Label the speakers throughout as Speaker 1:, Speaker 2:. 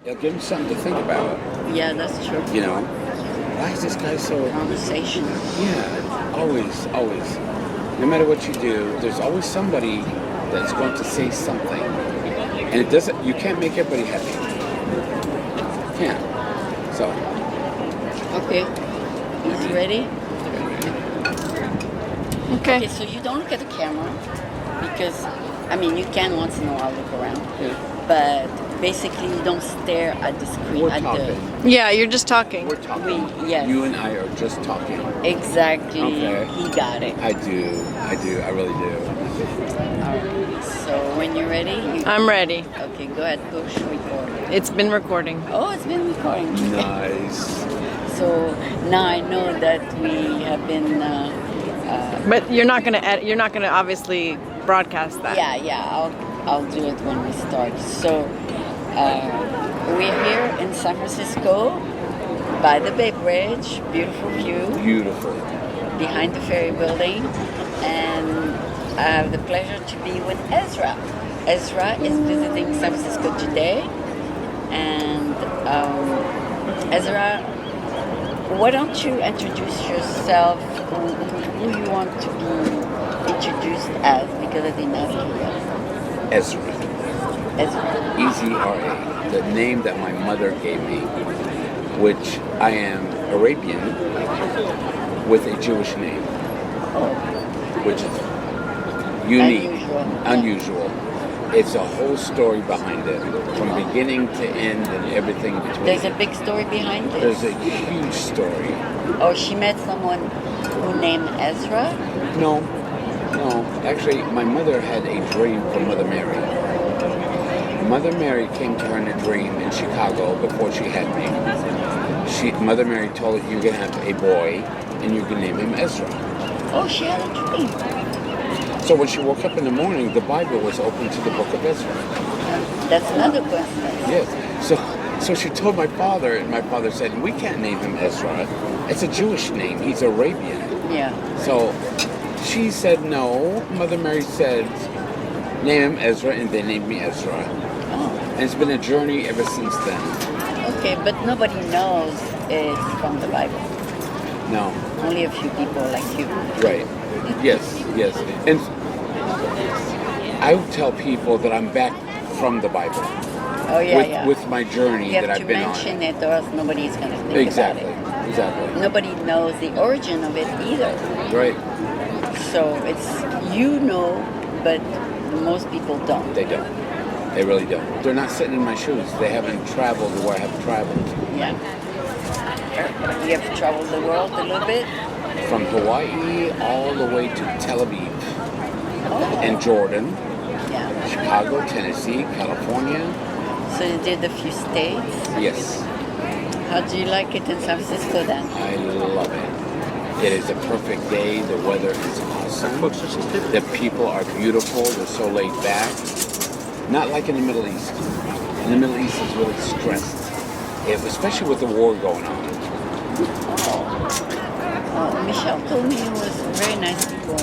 Speaker 1: It'll give them something to think about.
Speaker 2: Yeah, that's true.
Speaker 1: You know, why is this guy so?
Speaker 2: Conversation.
Speaker 1: Yeah, always, always. No matter what you do, there's always somebody that's going to say something, and it doesn't. You can't make everybody happy. You can't. So.
Speaker 2: Okay. Is he ready?
Speaker 3: Okay.
Speaker 2: Okay, so you don't look at the camera because, I mean, you can once in a while look around, but basically you don't stare at the screen.
Speaker 1: We're talking.
Speaker 3: Yeah, you're just talking.
Speaker 1: We're talking.
Speaker 2: Yes.
Speaker 1: You and I are just talking.
Speaker 2: Exactly.
Speaker 1: Okay.
Speaker 2: He got it.
Speaker 1: I do. I really do.
Speaker 2: All right. So when you're ready,
Speaker 3: I'm ready.
Speaker 2: Okay, go ahead, push record.
Speaker 3: It's been recording.
Speaker 2: Oh, it's been recording.
Speaker 1: Nice.
Speaker 2: So now I know that we have been.
Speaker 3: But you're not gonna obviously broadcast that.
Speaker 2: Yeah. I'll do it when we start. So we're here in San Francisco by the Bay Bridge. Beautiful view.
Speaker 1: Beautiful.
Speaker 2: Behind the ferry building, and I have the pleasure to be with Ezra. Ezra is visiting San Francisco today, and Ezra, why don't you introduce yourself, who you want to be introduced as, because I didn't ask you yet.
Speaker 1: Ezra.
Speaker 2: Ezra.
Speaker 1: E-Z-R-A. The name that my mother gave me, which I am Arabian with a Jewish name, which is unique, unusual. It's a whole story behind it, from beginning to end and everything between.
Speaker 2: There's a big story behind it.
Speaker 1: There's a huge story.
Speaker 2: Oh, she met someone who named Ezra?
Speaker 1: No. Actually, my mother had a dream from Mother Mary. Mother Mary came to her in a dream in Chicago before she had me. Mother Mary told her, you're going to have a boy, and you're going to name him Ezra.
Speaker 2: Oh, she had a dream.
Speaker 1: So when she woke up in the morning, the Bible was open to the book of Ezra.
Speaker 2: That's another question.
Speaker 1: Yes. So she told my father, and my father said, we can't name him Ezra. It's a Jewish name. He's Arabian.
Speaker 2: Yeah.
Speaker 1: So she said no. Mother Mary said, name him Ezra, and they named me Ezra.
Speaker 2: Oh.
Speaker 1: And it's been a journey ever since then.
Speaker 2: Okay, but nobody knows it's from the Bible.
Speaker 1: No.
Speaker 2: Only a few people like you.
Speaker 1: Right. Yes. And I would tell people that I'm back from the Bible.
Speaker 2: Oh, yeah.
Speaker 1: With my journey that I've been on.
Speaker 2: You have to mention it, or else nobody's going to think about it.
Speaker 1: Exactly.
Speaker 2: Nobody knows the origin of it either.
Speaker 1: Right.
Speaker 2: So it's, but most people don't.
Speaker 1: They don't. They really don't. They're not sitting in my shoes. They haven't traveled where I have traveled.
Speaker 2: Yeah. You have traveled the world a little bit?
Speaker 1: From Hawaii all the way to Tel Aviv and Jordan, Chicago, Tennessee, California.
Speaker 2: So you did a few states?
Speaker 1: Yes.
Speaker 2: How do you like it in San Francisco then?
Speaker 1: I love it. It is a perfect day. The weather is awesome. The people are beautiful. They're so laid back. Not like in the Middle East. In the Middle East is really stressed, especially with the war going on.
Speaker 2: Oh, Michele told me it was very nice people.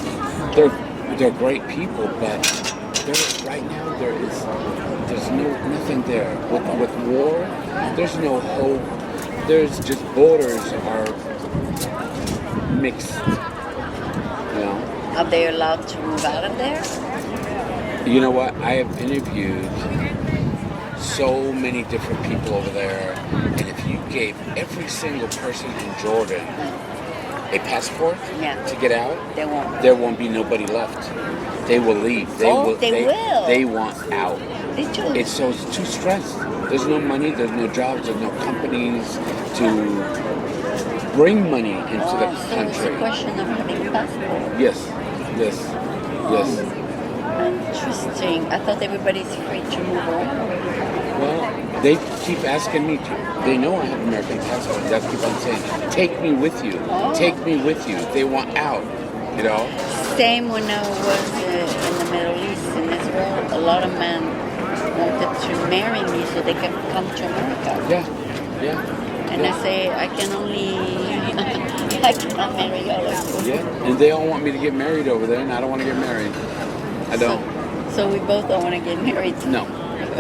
Speaker 1: They're great people, but right now there's nothing there. With war, there's no hope. There's just borders are mixed. You know.
Speaker 2: Are they allowed to move out of there?
Speaker 1: You know what? I have interviewed so many different people over there, and if you gave every single person in Jordan a passport to get out, there won't be nobody left. They will leave. They will. They want out. It's too stressed. There's no money. There's no jobs. There's no companies to bring money into the country.
Speaker 2: So it's a question of having a passport.
Speaker 1: Yes.
Speaker 2: Interesting. I thought everybody's free to move on.
Speaker 1: Well, they keep asking me to. They know I have an American passport. They keep on saying, take me with you. Take me with you. They want out, you know?
Speaker 2: Same when I was in the Middle East, in Israel. A lot of men wanted to marry me so they can come to America.
Speaker 1: Yeah.
Speaker 2: And I say, I cannot marry all of you.
Speaker 1: Yeah, and they all want me to get married over there, and I don't want to get married. I don't.
Speaker 2: So we both don't want to get married.
Speaker 1: No.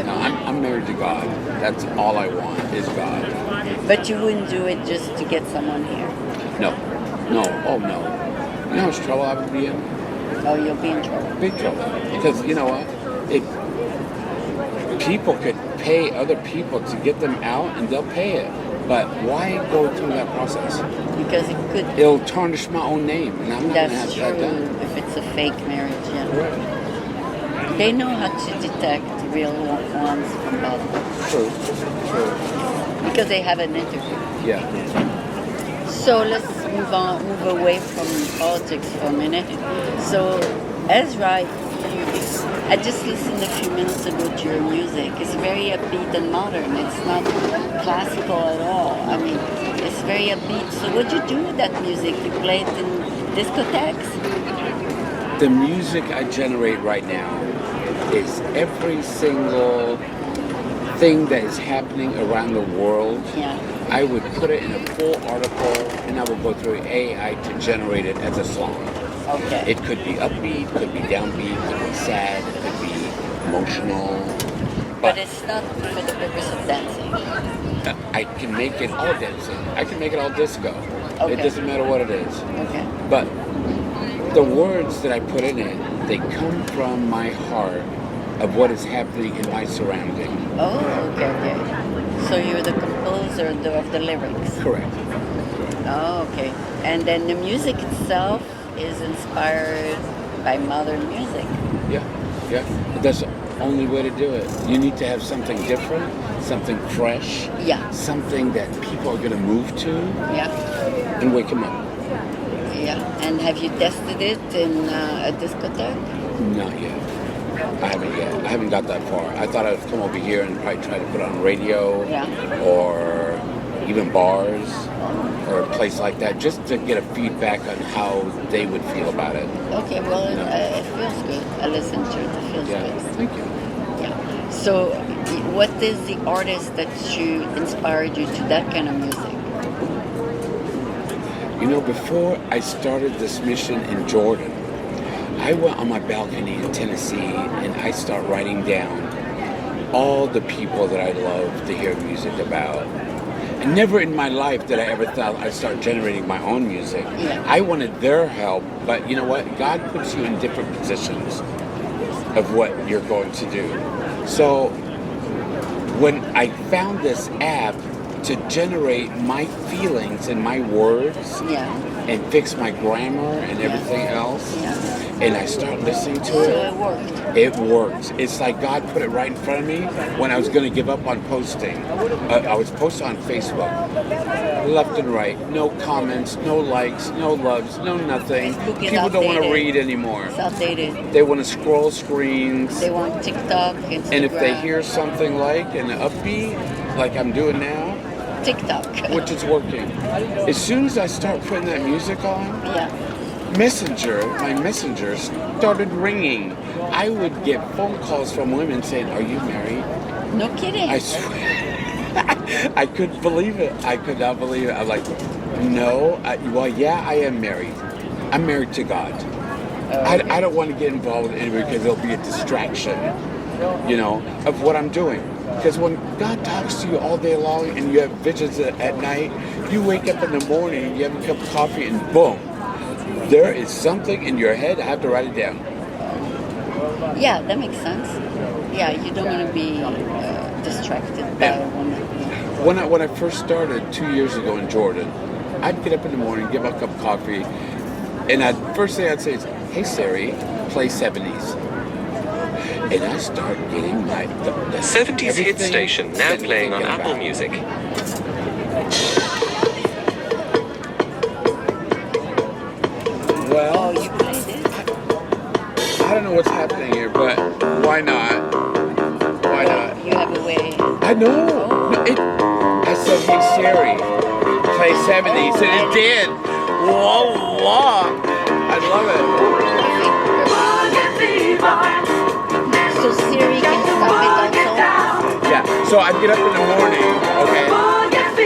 Speaker 1: No, I'm married to God. That's all I want is God.
Speaker 2: But you wouldn't do it just to get someone here.
Speaker 1: No, no, oh no. You know how much trouble I would be in?
Speaker 2: Oh, you'll be in trouble.
Speaker 1: Big trouble. Because you know what? If people could pay other people to get them out, and they'll pay it. But why go through that process?
Speaker 2: Because it could.
Speaker 1: It'll tarnish my own name, and I'm not going to have
Speaker 2: That's
Speaker 1: that
Speaker 2: true.
Speaker 1: done.
Speaker 2: If it's a fake marriage, yeah.
Speaker 1: Right.
Speaker 2: They know how to detect real ones from bad ones
Speaker 1: True. True.
Speaker 2: because they have an interview.
Speaker 1: Yeah.
Speaker 2: So let's move away from politics for a minute. So Ezra, I just listened a few minutes ago to your music. It's very upbeat and modern. It's not classical at all. I mean, it's very upbeat. So what do you do with that music? You play it in discotheques?
Speaker 1: The music I generate right now is every single thing that is happening around the world.
Speaker 2: Yeah.
Speaker 1: I would put it in a full article, and I would go through AI to generate it as a song.
Speaker 2: Okay.
Speaker 1: It could be upbeat, could be downbeat, could be sad, it could be emotional.
Speaker 2: But it's not for the purpose of dancing.
Speaker 1: I can make it all dancing. I can make it all disco.
Speaker 2: Okay.
Speaker 1: It doesn't matter what it is.
Speaker 2: Okay.
Speaker 1: But the words that I put in it, they come from my heart of what is happening in my surrounding.
Speaker 2: Oh, okay. So you're the composer of the lyrics.
Speaker 1: Correct.
Speaker 2: Oh, okay. And then the music itself is inspired by modern music.
Speaker 1: Yeah. That's the only way to do it. You need to have something different, something fresh,
Speaker 2: Yeah.
Speaker 1: something that people are going to move to
Speaker 2: Yeah.
Speaker 1: and wake them up.
Speaker 2: Yeah. And have you tested it in a discotheque?
Speaker 1: Not yet. I haven't yet. I haven't got that far. I thought I'd come over here and probably try to put it on radio
Speaker 2: Yeah.
Speaker 1: or even bars or a place like that, just to get a feedback on how they would feel about it.
Speaker 2: Okay, well, it feels good. I listened to it. It feels
Speaker 1: Yeah,
Speaker 2: good.
Speaker 1: thank you.
Speaker 2: Yeah. So, what is the artist that inspired you to that kind of music?
Speaker 1: You know, before I started this mission in Jordan, I went on my balcony in Tennessee and I start writing down all the people that I love to hear music about. And never in my life did I ever thought I'd start generating my own music.
Speaker 2: Yeah.
Speaker 1: I wanted their help, but you know what? God puts you in different positions of what you're going to do. So when I found this app to generate my feelings and my words
Speaker 2: Yeah.
Speaker 1: and fix my grammar and everything else,
Speaker 2: Yeah.
Speaker 1: and I start listening to
Speaker 2: So
Speaker 1: it,
Speaker 2: it worked.
Speaker 1: it works. It's like God put it right in front of me when I was going to give up on posting. I was posting on Facebook, left and right. No comments, no likes, no loves, no nothing.
Speaker 2: Facebook is
Speaker 1: People don't want to
Speaker 2: outdated.
Speaker 1: read anymore.
Speaker 2: It's outdated.
Speaker 1: They want to scroll screens.
Speaker 2: They want TikTok, Instagram.
Speaker 1: And if they hear something like an upbeat, like I'm doing now,
Speaker 2: TikTok.
Speaker 1: which is working, as soon as I start putting that music on,
Speaker 2: Yeah.
Speaker 1: my messenger started ringing. I would get phone calls from women saying, "Are you married?"
Speaker 2: No kidding.
Speaker 1: I swear. I couldn't believe it. I could not believe it. I'm like, no. Well, yeah, I am married. I'm married to God. I don't want to get involved in it because it'll be a distraction, of what I'm doing. Because when God talks to you all day long and you have visions at night, you wake up in the morning, you have a cup of coffee, and boom, there is something in your head. I have to write it down.
Speaker 2: Yeah, that makes sense. Yeah, you don't want to be distracted by a woman.
Speaker 1: When I first started 2 years ago in Jordan, I'd get up in the morning, get my cup of coffee, and first thing I'd say is, "Hey Siri, play 70s." And I start getting the
Speaker 4: 70s hit
Speaker 1: everything
Speaker 4: station now
Speaker 1: that
Speaker 4: playing on
Speaker 1: you're
Speaker 4: Apple
Speaker 1: thinking
Speaker 4: Music.
Speaker 1: about. Well,
Speaker 2: Oh, you played it?
Speaker 1: I don't know what's happening here, but why not? Why not?
Speaker 2: You have a way.
Speaker 1: I know. I said, "Hey Siri, play 70s," and it did. Whoa. I love it.
Speaker 2: So Siri can stop it also?
Speaker 1: Yeah, so I'd get up in the morning, okay?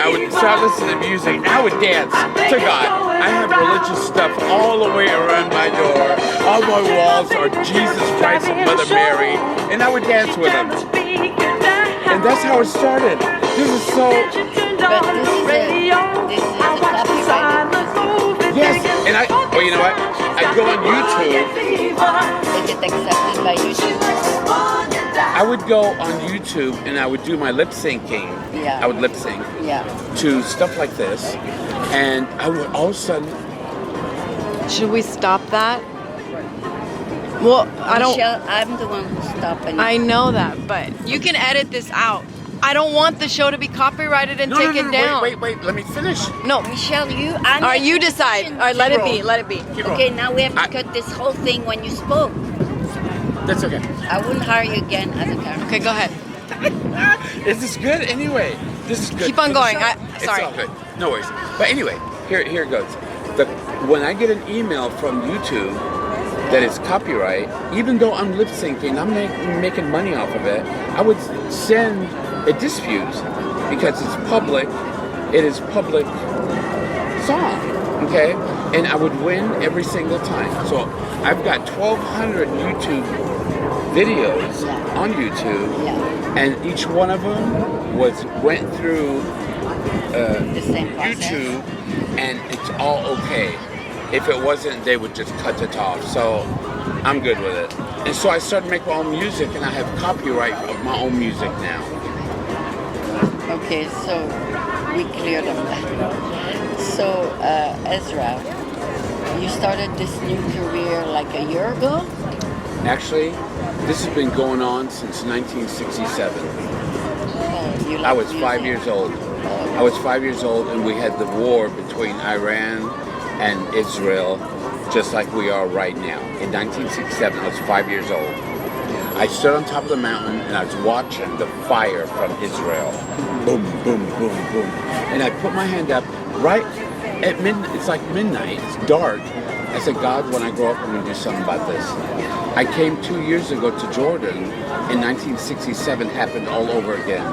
Speaker 1: I would start listening to music, and I would dance to God. I have religious stuff all the way around my door. All my walls are Jesus Christ and Mother Mary, and I would dance with them. that's how it started. This is so.
Speaker 2: But this is a copyrighted.
Speaker 1: Yes, and well, you know what? I go on YouTube.
Speaker 2: Is it accepted by YouTube?
Speaker 1: I would go on YouTube and I would do my lip syncing.
Speaker 2: Yeah.
Speaker 1: I would lip sync to stuff like this, and I would all of a sudden.
Speaker 3: Should we stop that? Well, I don't.
Speaker 2: Michele, I'm the one who's stopping.
Speaker 3: I know that, but you can edit this out. I don't want the show to be copyrighted and take it down.
Speaker 1: Wait, let me finish.
Speaker 3: No.
Speaker 2: Michele, you.
Speaker 3: All right, you decide. All right, let it be. Let it be.
Speaker 2: Okay, now we have to cut this whole thing when you spoke.
Speaker 1: That's okay.
Speaker 2: I wouldn't hire you again as a camera.
Speaker 3: Okay, go ahead.
Speaker 1: This is good anyway. This is good.
Speaker 3: Keep on going.
Speaker 1: It's
Speaker 3: Sorry.
Speaker 1: all good. No worries. But anyway, here it goes. When I get an email from YouTube that is copyright, even though I'm lip syncing, I'm making money off of it, I would send a dispute because it's public. It is public song, okay? And I would win every single time. So I've got 1,200 YouTube videos on YouTube, and each one of them went through
Speaker 2: The same process.
Speaker 1: YouTube, and it's all okay. If it wasn't, they would just cut it off. So I'm good with it. And so I started making my own music, and I have copyright of my own music now.
Speaker 2: Okay, so we cleared up that. So, Ezra, you started this new career like a year ago?
Speaker 1: Actually, this has been going on since 1967. I was 5 years old. I was 5 years old, and we had the war between Iran and Israel, just like we are right now. In 1967, I was 5 years old. I stood on top of the mountain, and I was watching the fire from Israel. Boom, boom, boom, boom. And I put my hand up right at midnight. It's like midnight. It's dark. I said, God, when I grow up, I'm going to do something about this. I came 2 years ago to Jordan. In 1967, happened all over again.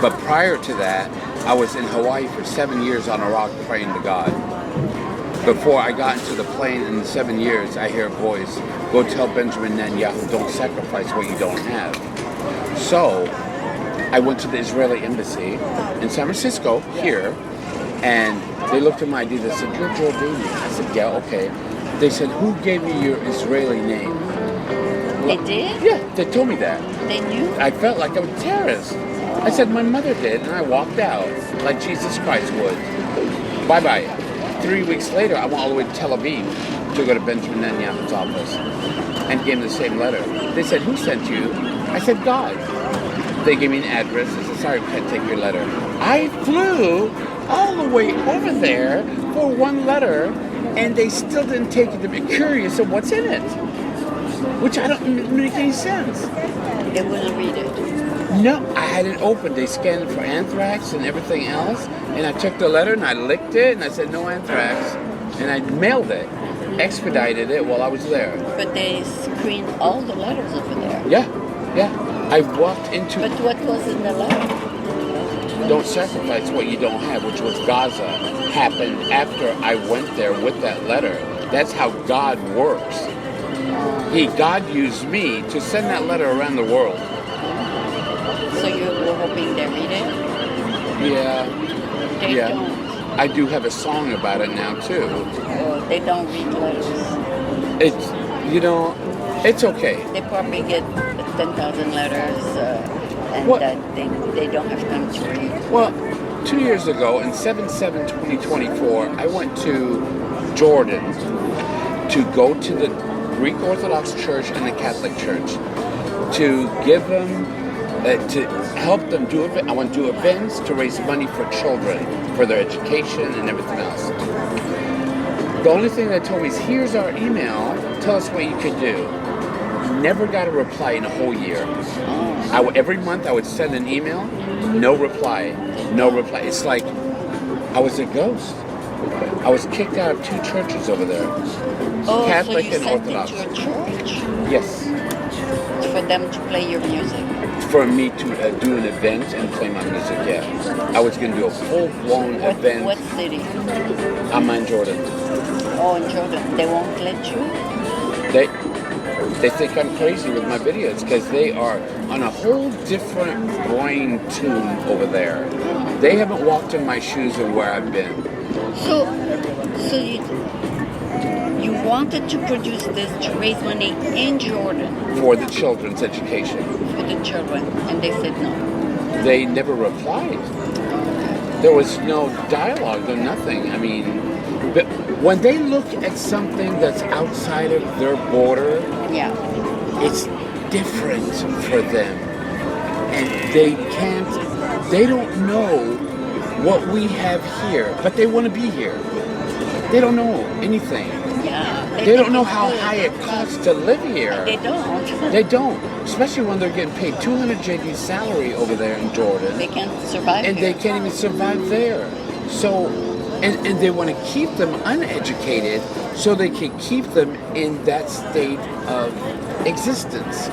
Speaker 1: But prior to that, I was in Hawaii for 7 years on a rock praying to God. Before I got into the plane in the 7 years, I hear a voice, go tell Benjamin Netanyahu, don't sacrifice what you don't have. So I went to the Israeli embassy in San Francisco, here, and they looked at my ID. They said, you're Jordanian. I said, yeah, okay. They said, who gave you your Israeli name?
Speaker 2: They did?
Speaker 1: Yeah, they told me that.
Speaker 2: They knew?
Speaker 1: I felt like I was a terrorist. I said, my mother did, and I walked out like Jesus Christ would. Bye-bye. 3 weeks later, I went all the way to Tel Aviv to go to Benjamin Netanyahu's office and gave him the same letter. They said, who sent you? I said, God. They gave me an address. I said, sorry, we can't take your letter. I flew all the way over there for one letter, and they still didn't take it to be curious of what's in it, which I don't make any sense.
Speaker 2: They wouldn't read it.
Speaker 1: No, I had it open. They scanned it for anthrax and everything else, and I took the letter and I licked it, and I said, no anthrax, and I mailed it, expedited it while I was there.
Speaker 2: But they screened all the letters over there.
Speaker 1: Yeah. I walked into...
Speaker 2: But what was in the letter?
Speaker 1: Don't sacrifice what you don't have, which was Gaza, happened after I went there with that letter. That's how God works. God used me to send that letter around the world.
Speaker 2: So you were hoping they read it?
Speaker 1: Yeah.
Speaker 2: They don't.
Speaker 1: I do have a song about it now, too.
Speaker 2: Oh, they don't read letters.
Speaker 1: It's okay.
Speaker 2: They probably get 10,000 letters and that they don't have time to read.
Speaker 1: Well, 2 years ago, in 7/7/2024, I went to Jordan to go to the Greek Orthodox Church and the Catholic Church to give them, to help them do it. I want to do events to raise money for children, for their education and everything else. The only thing they told me is, here's our email, tell us what you could do. Never got a reply in a whole year. Every month I would send an email, no reply. It's like I was a ghost. I was kicked out of 2 churches over there.
Speaker 2: Oh,
Speaker 1: Catholic
Speaker 2: so you
Speaker 1: and
Speaker 2: sent
Speaker 1: Orthodox.
Speaker 2: it to a church?
Speaker 1: Yes.
Speaker 2: For them to play your music?
Speaker 1: For me to do an event and play my music, yeah. I was going to do a full-blown event.
Speaker 2: What city?
Speaker 1: I'm in Jordan.
Speaker 2: Oh, in Jordan. They won't let you?
Speaker 1: They think I'm crazy with my videos because they are on a whole different brain tune over there. They haven't walked in my shoes and where I've been.
Speaker 2: So you wanted to produce this to raise money in Jordan
Speaker 1: For the children's education.
Speaker 2: for the children, and they said no.
Speaker 1: They never replied. There was no dialogue, no nothing. I mean, but when they look at something that's outside of their border,
Speaker 2: Yeah.
Speaker 1: it's different for them. And they don't know what we have here, but they want to be here. They don't know anything.
Speaker 2: Yeah.
Speaker 1: They don't know how high it costs to live here.
Speaker 2: They don't.
Speaker 1: They don't, especially when they're getting paid 200 JD salary over there in Jordan.
Speaker 2: They can't survive
Speaker 1: And
Speaker 2: here.
Speaker 1: they can't even survive there. So, and they want to keep them uneducated so they can keep them in that state of existence.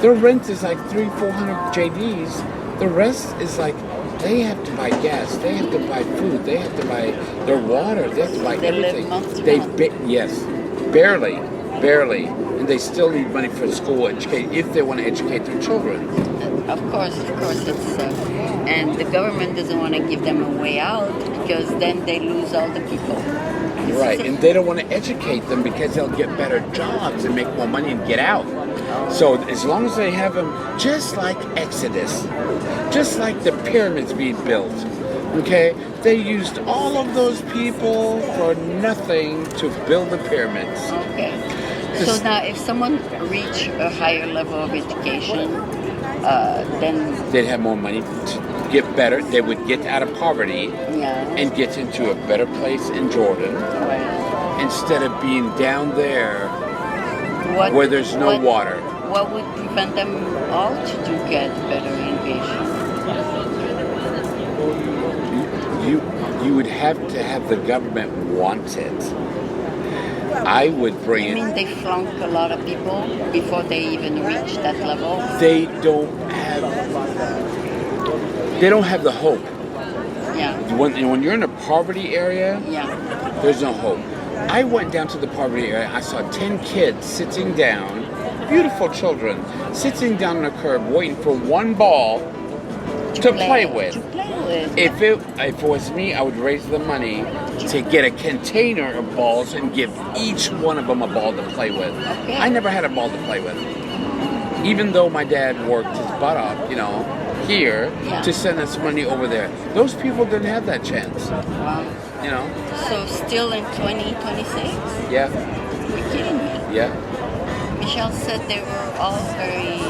Speaker 1: Their rent is like 300-400 JDs. The rest is like they have to buy gas, they have to buy food, they have to buy their water, they have to buy
Speaker 2: They live
Speaker 1: everything.
Speaker 2: month to
Speaker 1: They
Speaker 2: month.
Speaker 1: yes, barely, and they still need money for school education if they want to educate their children.
Speaker 2: Of course, it's and the government doesn't want to give them a way out because then they lose all the people.
Speaker 1: Right, and they don't want to educate them because they'll get better jobs and make more money and get out. So as long as they have them, just like Exodus, just like the pyramids being built, okay? They used all of those people for nothing to build the pyramids.
Speaker 2: Okay. So now, if someone reach a higher level of education, then
Speaker 1: They'd have more money to get better. They would get out of poverty
Speaker 2: yeah.
Speaker 1: and get into a better place in Jordan
Speaker 2: Right.
Speaker 1: instead of being down there
Speaker 2: What,
Speaker 1: where there's no
Speaker 2: what-
Speaker 1: water.
Speaker 2: What would prevent them all to get better education?
Speaker 1: You would have to have the government want it. I would bring
Speaker 2: I
Speaker 1: it.
Speaker 2: mean, they flunk a lot of people before they even reach that level.
Speaker 1: They don't have the hope.
Speaker 2: Yeah.
Speaker 1: When you're in a poverty area,
Speaker 2: Yeah.
Speaker 1: there's no hope. I went down to the poverty area. I saw 10 kids sitting down, beautiful children, sitting down on a curb waiting for one ball to play with.
Speaker 2: To play with.
Speaker 1: If it was me, I would raise the money to get a container of balls and give each one of them a ball to play with.
Speaker 2: Okay.
Speaker 1: I never had a ball to play with. Even though my dad worked his butt off, here
Speaker 2: Yeah.
Speaker 1: to send us money over there. Those people didn't have that chance,
Speaker 2: Wow. So still in 2026?
Speaker 1: Yeah,
Speaker 2: You're kidding me.
Speaker 1: yeah.
Speaker 2: Michele said they were all very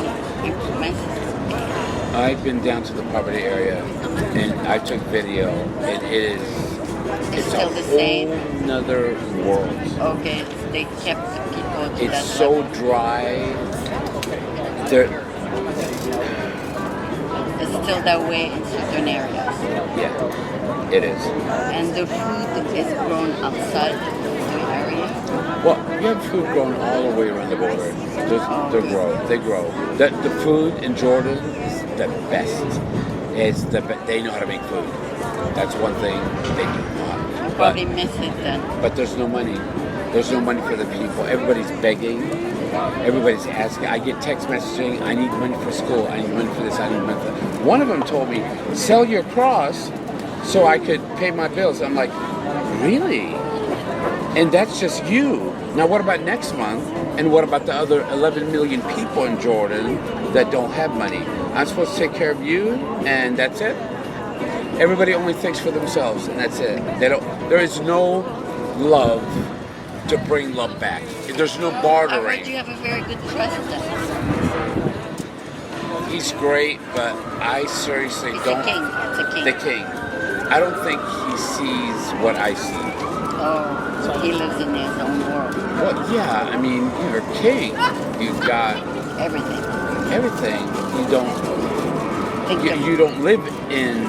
Speaker 2: impressive.
Speaker 1: I've been down to the poverty area and I took video and it's
Speaker 2: still
Speaker 1: a
Speaker 2: the same?
Speaker 1: whole another world.
Speaker 2: Okay, they kept the people to that
Speaker 1: It's so
Speaker 2: level.
Speaker 1: dry. There,
Speaker 2: It's still that way in certain areas.
Speaker 1: yeah, it is.
Speaker 2: And the food is grown outside the area.
Speaker 1: Well, you have food grown all the way around the border. They grow. The food in Jordan is the best. They know how to make food. That's one thing they do not.
Speaker 2: You probably miss it then.
Speaker 1: But there's no money. There's no money for the people. Everybody's begging. Everybody's asking. I get text messaging. I need money for school. I need money for this. I need money for that. One of them told me, sell your cross so I could pay my bills. I'm like, really? And that's just you. Now what about next month? And what about the other 11 million people in Jordan that don't have money? I'm supposed to take care of you and that's it? Everybody only thinks for themselves and that's it. There is no love to bring love back. There's no
Speaker 2: I heard
Speaker 1: bartering.
Speaker 2: you have a very good president.
Speaker 1: He's great, but I seriously
Speaker 2: He's
Speaker 1: don't.
Speaker 2: a king. It's a king.
Speaker 1: The king. I don't think he sees what I see.
Speaker 2: Oh, so he lives in his own world.
Speaker 1: Well, yeah, I mean, you're a king. You've got
Speaker 2: Everything.
Speaker 1: everything. You don't.
Speaker 2: Think of-
Speaker 1: You don't live in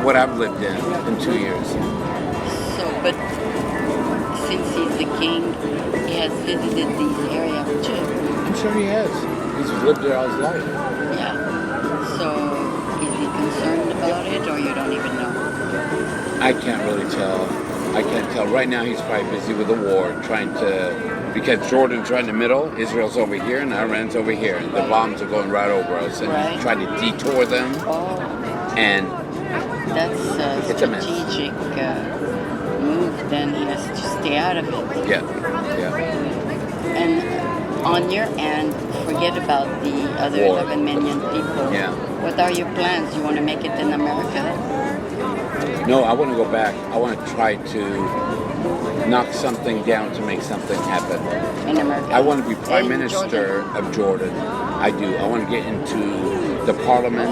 Speaker 1: what I've lived in 2 years.
Speaker 2: So, but since he's the king, he has visited these areas too.
Speaker 1: I'm sure he has. He's lived there all his life.
Speaker 2: Yeah. So, is he concerned about it, or you don't even know?
Speaker 1: I can't really tell. I can't tell. Right now, he's probably busy with the war, because Jordan's right in the middle, Israel's over here, and Iran's over here. And the bombs are going right over us, and he's trying to detour them.
Speaker 2: Oh,
Speaker 1: And
Speaker 2: that's a
Speaker 1: it's a mess.
Speaker 2: strategic move. Then he has to stay out of it.
Speaker 1: Yeah.
Speaker 2: And on your end, forget about the other
Speaker 1: War.
Speaker 2: 11 million people.
Speaker 1: Yeah.
Speaker 2: What are your plans? You want to make it in America?
Speaker 1: No, I want to go back. I want to try to knock something down to make something happen.
Speaker 2: In America?
Speaker 1: I want to be Prime
Speaker 2: In
Speaker 1: Minister
Speaker 2: Jordan?
Speaker 1: of Jordan. I do. I want to get into the parliament,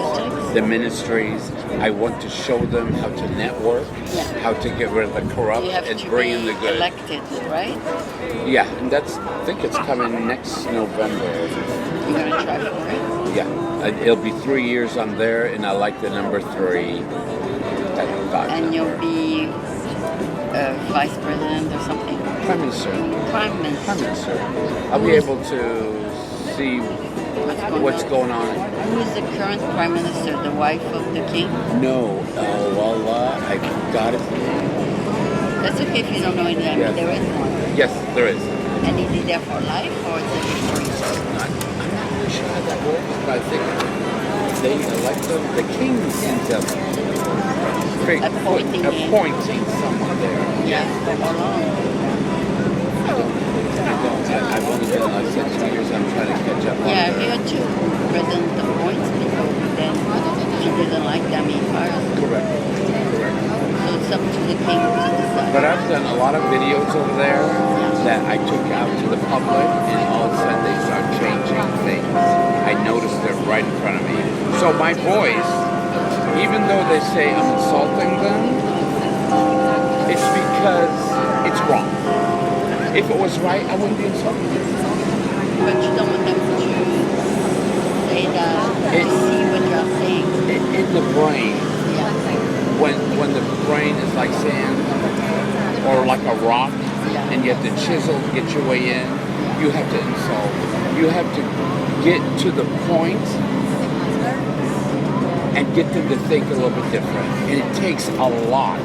Speaker 1: the ministries. I want to show them how to network, how to get rid of the corrupt
Speaker 2: You have
Speaker 1: and
Speaker 2: to
Speaker 1: bring
Speaker 2: be
Speaker 1: in the good.
Speaker 2: elected, right?
Speaker 1: Yeah, and I think it's coming next November.
Speaker 2: You're going to try for it?
Speaker 1: Yeah, it'll be 3 years I'm there, and I like the number 3. That God
Speaker 2: And
Speaker 1: number.
Speaker 2: you'll be vice president or something?
Speaker 1: Prime Minister.
Speaker 2: Prime Minister.
Speaker 1: Prime Minister. I'll be able to see what's going on.
Speaker 2: Who is the current Prime Minister? The wife of the king?
Speaker 1: No, I got it.
Speaker 2: That's okay if you don't know any. I mean,
Speaker 1: Yes.
Speaker 2: there is one.
Speaker 1: Yes, there is.
Speaker 2: And is he there for life or is it for
Speaker 1: I'm not really sure how that works, but I think they elect them. The king ends up appointing someone there.
Speaker 2: Yeah, for how long?
Speaker 1: I've only been, like I said, 2 years. I'm trying to catch up.
Speaker 2: Yeah, if you had to president appoints people, then if he doesn't like them, he fires them.
Speaker 1: Correct.
Speaker 2: So it's up to the king to decide.
Speaker 1: But I've done a lot of videos over there that I took out to the public, and all of a sudden they start changing things. I noticed they're right in front of me. So my voice, even though they say I'm insulting them, it's because it's wrong. If it was right, I wouldn't be insulting them.
Speaker 2: But you don't want them to say that, to see what you're saying.
Speaker 1: In the brain,
Speaker 2: Yeah.
Speaker 1: when the brain is like sand or like a rock, and you have to chisel to get your way in, you have to insult. You have to get to the point and get them to think a little bit different. And it takes a lot,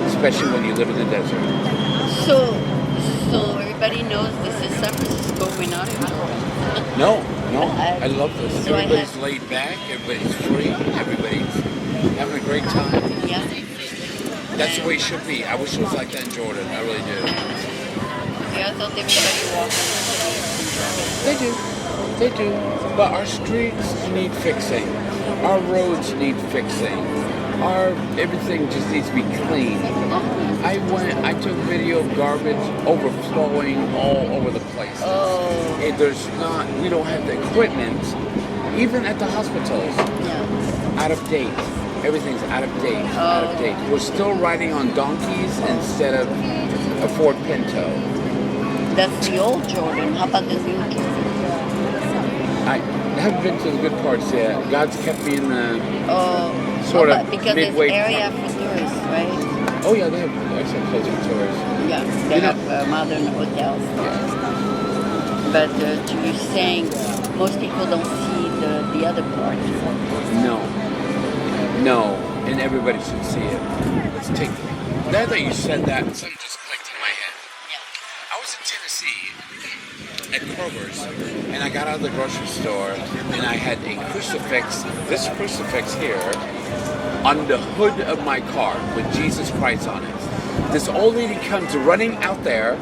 Speaker 1: especially when you live in the desert.
Speaker 2: So everybody knows this is San Francisco. We're not in
Speaker 1: No, I love this.
Speaker 2: So I
Speaker 1: Everybody's
Speaker 2: have-
Speaker 1: laid back, everybody's free, everybody's having a great time.
Speaker 2: Yeah.
Speaker 1: That's the way it should be. I wish it was like that in Jordan. I really do.
Speaker 2: Yeah, I thought everybody walked in the
Speaker 1: They do. They do. But our streets need fixing. Our roads need fixing. Everything just needs to be clean. I took video of garbage overflowing all over the place.
Speaker 2: Oh.
Speaker 1: We don't have the equipment, even at the hospitals.
Speaker 2: Yeah.
Speaker 1: Out of date. Everything's out of date. Out of date. We're still riding on donkeys instead of a Ford Pinto.
Speaker 2: That's the old Jordan. How about the new Jordan?
Speaker 1: I haven't been to the good parts yet. God's kept me in the
Speaker 2: Sort
Speaker 1: of
Speaker 2: because
Speaker 1: midway
Speaker 2: it's area for tourists, right?
Speaker 1: Oh yeah, they have excellent place for tourists.
Speaker 2: Yeah, they have modern hotels. But you're saying most people don't see the other part.
Speaker 1: No, and everybody should see it. Let's take. Now that you said that, something just clicked in my head.
Speaker 2: Yeah.
Speaker 1: I was in Tennessee at Kroger's, and I got out of the grocery store, and I had a crucifix, this crucifix here, on the hood of my car with Jesus Christ on it. This old lady comes running out there,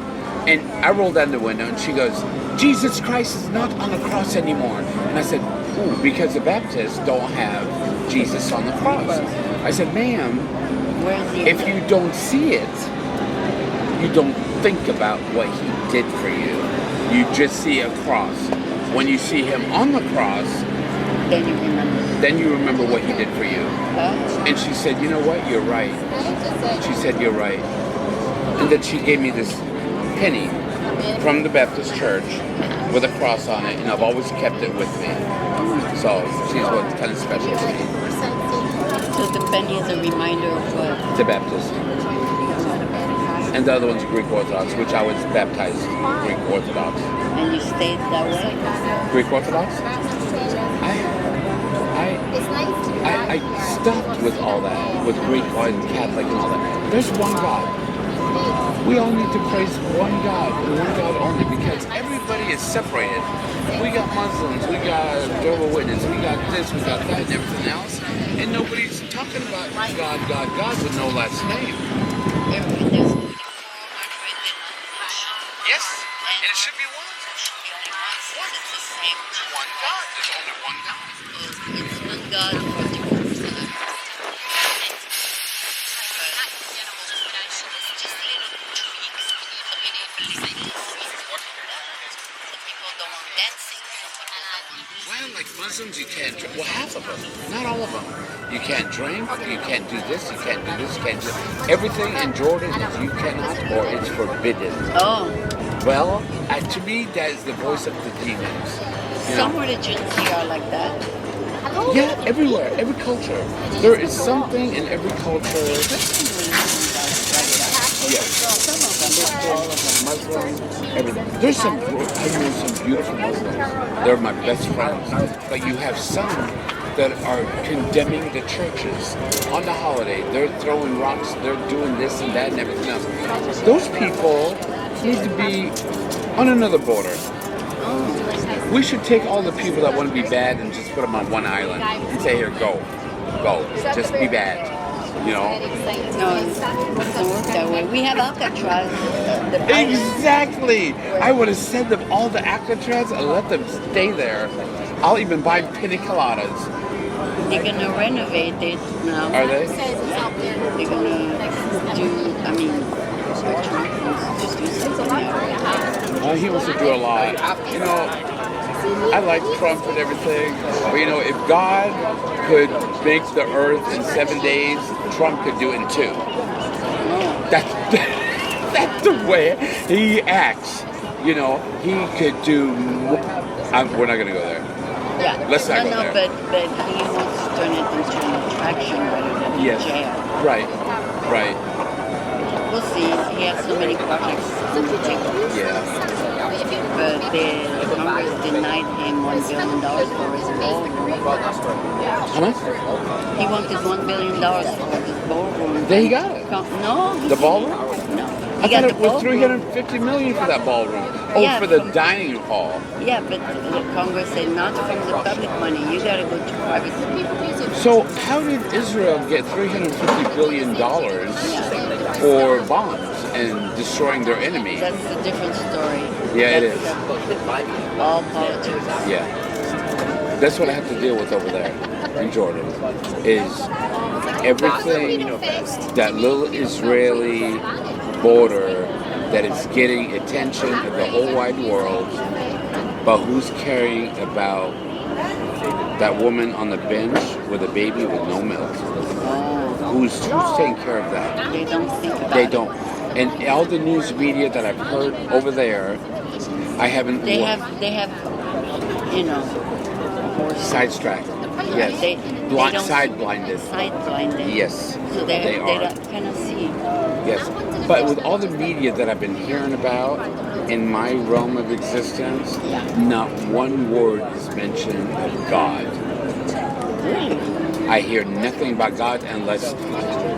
Speaker 1: and I roll down the window, and she goes, Jesus Christ is not on the cross anymore. And I said, ooh, because the Baptists don't have Jesus on the cross. I said, ma'am,
Speaker 2: Where's the
Speaker 1: if you don't see it, you don't think about what he did for you. You just see a cross. When you see him on the cross,
Speaker 2: then you remember
Speaker 1: what he did for you. And she said, you know what, you're right. She said, you're right. And then she gave me this penny from the Baptist church with a cross on it, and I've always kept it with me. So she's what's kind of special to me.
Speaker 2: So the penny is a reminder of what?
Speaker 1: The Baptist. And the other one's Greek Orthodox, which I was baptized Greek Orthodox.
Speaker 2: And you stayed that way?
Speaker 1: Greek Orthodox? I stopped with all that, with Greek and Catholic and all that. There's one God. We all need to praise one God and one God only, because everybody is separated. We got Muslims, we got Jehovah's Witness, we got this, we got that, and everything else, and nobody's talking about God, God, God with no last name. Yes, and it should be one.
Speaker 2: It's the same.
Speaker 1: One God. There's only one God.
Speaker 2: It's one God for different personalities. Just little tweaks. Some people don't want dancing. Some people don't want
Speaker 1: Well, like Muslims, you can't drink. Well, half of them, not all of them. You can't drink, you can't do this, you can't do this, you can't do everything in Jordan is you cannot or it's forbidden.
Speaker 2: Oh,
Speaker 1: Well, to me, that is the voice of the demons. You
Speaker 2: some
Speaker 1: know?
Speaker 2: religions here are like that.
Speaker 1: Yeah, everywhere, every culture. There is something in every culture. Yes.
Speaker 2: Some of them, all of them.
Speaker 1: Muslim, everything. There's some, I know some beautiful Muslims. They're my best friends. But you have some that are condemning the churches on the holiday. They're throwing rocks, they're doing this and that and everything else. Those people need to be on another border. We should take all the people that want to be bad and just put them on one island and say, here, go, just be bad, you know?
Speaker 2: No, it doesn't work that way. We have Alcatraz. The island.
Speaker 1: Exactly. I would have sent them all to Alcatraz and let them stay there. I'll even buy pina coladas.
Speaker 2: They're gonna renovate it now.
Speaker 1: Are they?
Speaker 2: They're gonna do. I mean, Trump wants to do something there.
Speaker 1: He wants to do a lot. You know, I like Trump and everything, but you know, if God could make the earth in 7 days, Trump could do it in 2. That's the way he acts. You know, he could do. We're not gonna go there.
Speaker 2: Yeah.
Speaker 1: Let's not go
Speaker 2: no,
Speaker 1: there.
Speaker 2: but he wants to turn it into an attraction rather than
Speaker 1: Yes.
Speaker 2: a jail.
Speaker 1: Right.
Speaker 2: We'll see. He has so many projects on the table.
Speaker 1: Yeah.
Speaker 2: But the Congress denied him $1 billion for his ballroom.
Speaker 1: How much?
Speaker 2: He wanted $1 billion for his ballroom.
Speaker 1: There you got it.
Speaker 2: No.
Speaker 1: The ballroom?
Speaker 2: No.
Speaker 1: I
Speaker 2: He got
Speaker 1: thought
Speaker 2: the
Speaker 1: it was
Speaker 2: ballroom.
Speaker 1: $350 million for that ballroom. Oh,
Speaker 2: Yeah,
Speaker 1: for the
Speaker 2: from-
Speaker 1: dining hall.
Speaker 2: Yeah, but the Congress said not from the public money. You gotta go to private money.
Speaker 1: So how did Israel get $350 billion for bombs and destroying their enemy?
Speaker 2: That's a different story.
Speaker 1: Yeah, it
Speaker 2: That's
Speaker 1: is.
Speaker 2: all politics.
Speaker 1: Yeah. That's what I have to deal with over there in Jordan, is everything, that little Israeli border that is getting attention of the whole wide world, but who's caring about that woman on the bench with a baby with no milk? Who's taking care of that?
Speaker 2: They don't think about
Speaker 1: They
Speaker 2: it.
Speaker 1: don't. And all the news media that I've heard over there, I haven't
Speaker 2: They have, you know, horses.
Speaker 1: sidetracked. Yes.
Speaker 2: They don't
Speaker 1: Side blinded.
Speaker 2: Side blinded.
Speaker 1: Yes.
Speaker 2: So they
Speaker 1: are.
Speaker 2: don't kind of see.
Speaker 1: Yes. But with all the media that I've been hearing about in my realm of existence, not one word is mentioned of God.
Speaker 2: Really?
Speaker 1: I hear nothing about God unless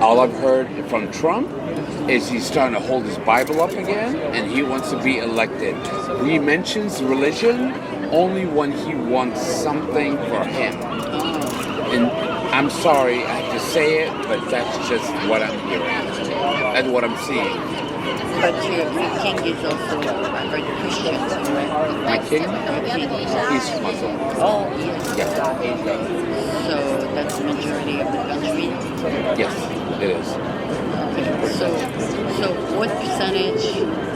Speaker 1: all I've heard from Trump is he's starting to hold his Bible up again and he wants to be elected. He mentions religion only when he wants something for him. And I'm sorry, I have to say it, but that's just what I'm hearing. That's what I'm seeing.
Speaker 2: But your king is also very Christian, right?
Speaker 1: My king?
Speaker 2: Your king.
Speaker 1: He's Muslim.
Speaker 2: Oh, yes.
Speaker 1: Yeah.
Speaker 2: So that's the majority of the country.
Speaker 1: Yes, it is.
Speaker 2: Okay. So what percentage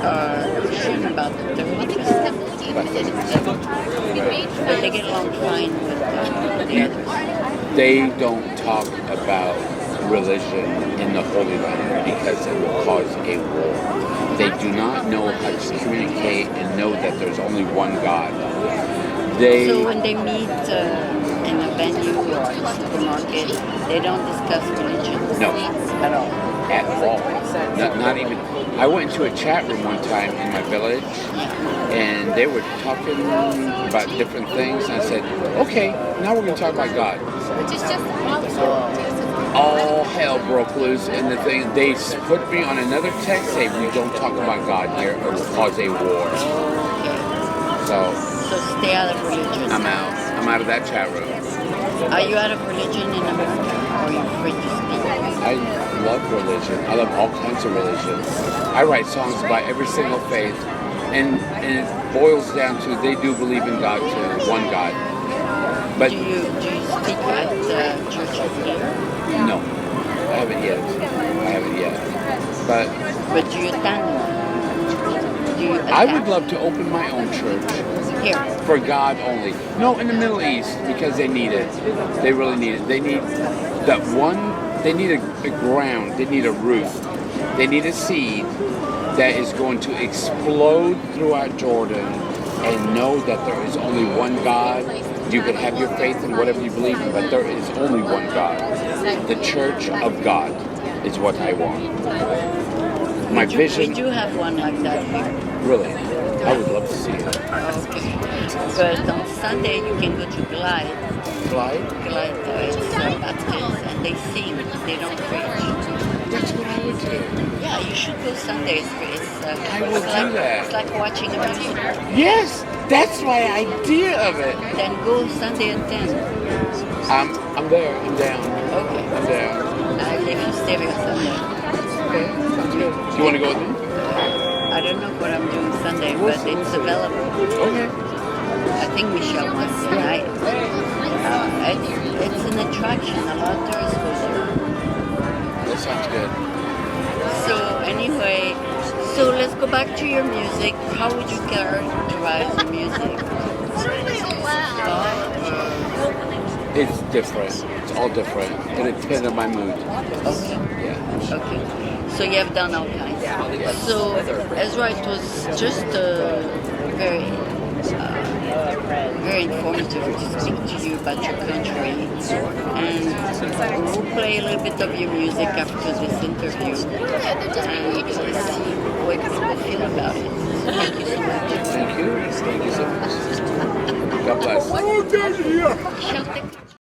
Speaker 2: are Christian? About 30%? But they get along fine with the others.
Speaker 1: They don't talk about religion in the Holy Land because it will cause a war. They do not know how to communicate and know that there's only one God.
Speaker 2: So when they meet in a venue or a supermarket, they don't discuss religion?
Speaker 1: No.
Speaker 2: At all?
Speaker 1: At all. Not even. I went into a chat room one time in my village and they were talking about different things and I said, okay, now we're going to talk about God. Oh, hell broke loose, and the thing they put me on another text saying we don't talk about God here, or it will cause a war.
Speaker 2: Okay.
Speaker 1: So
Speaker 2: So stay out of religion.
Speaker 1: I'm out. I'm out of that chat room.
Speaker 2: Are you out of religion in America? Or are you free to speak?
Speaker 1: I love religion. I love all kinds of religions. I write songs by every single faith, and it boils down to they do believe in God too, one God. But
Speaker 2: Do you speak at churches here?
Speaker 1: no, I haven't yet. But
Speaker 2: But do you attend one? Do you
Speaker 1: I would
Speaker 2: attend?
Speaker 1: love to open my own church
Speaker 2: Here.
Speaker 1: for God only. No, in the Middle East, because they need it. They really need it. They need that one. They need a ground. They need a root. They need a seed that is going to explode throughout Jordan and know that there is only one God. You can have your faith in whatever you believe in, but there is only one God. The Church of God is what I want. My vision,
Speaker 2: We do have one like that here.
Speaker 1: really, I would love to see it.
Speaker 2: Okay. But on Sunday you can go to Glide.
Speaker 1: Fly?
Speaker 2: Glide, it's Baptist, and they sing. They don't preach.
Speaker 1: That's what I would do.
Speaker 2: Yeah, you should go Sunday.
Speaker 1: I will do that.
Speaker 2: It's like watching a musical.
Speaker 1: Yes, that's my idea of it.
Speaker 2: Then go Sunday at 10.
Speaker 1: I'm there. I'm down.
Speaker 2: Okay.
Speaker 1: I'm there.
Speaker 2: If you stay here Sunday.
Speaker 1: Okay, sounds good. Do you want to go with me?
Speaker 2: I don't know what I'm doing Sunday, but it's available.
Speaker 1: Okay.
Speaker 2: I think Michele wants tonight. It's an attraction. A lot of tourists go there.
Speaker 1: That sounds good.
Speaker 2: So anyway, so let's go back to your music. How would you characterize your music?
Speaker 1: It's different. It's all different. But it depends on my mood.
Speaker 2: Okay.
Speaker 1: Yeah.
Speaker 2: Okay. So you have done all kinds. So Ezra, it was just very informative to speak to you about your country. And we'll play a little bit of your music after this interview. And see what people feel about it. Thank you so much.
Speaker 1: Thank you. Thank you so much. God bless.
Speaker 2: Michele,